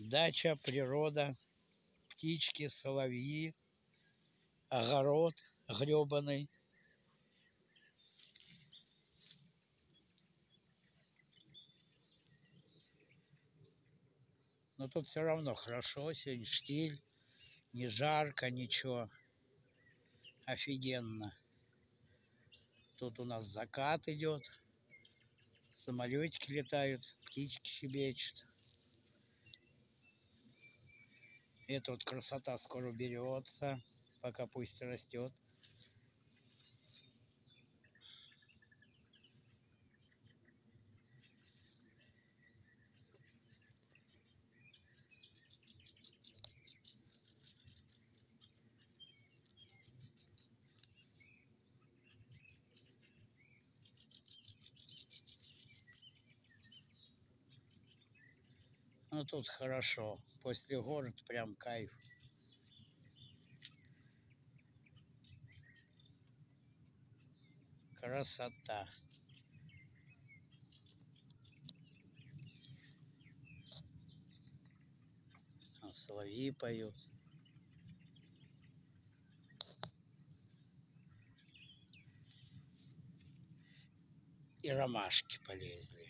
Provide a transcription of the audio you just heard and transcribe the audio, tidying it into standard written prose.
Дача, природа, птички, соловьи, огород гребаный. Но тут все равно хорошо, сегодня штиль, не жарко, ничего. Офигенно. Тут у нас закат идет, самолетики летают, птички щебечут. Эта вот красота скоро берется, пока пусть растет. Ну тут хорошо. После город прям кайф. Красота. А соловьи поют. И ромашки полезли.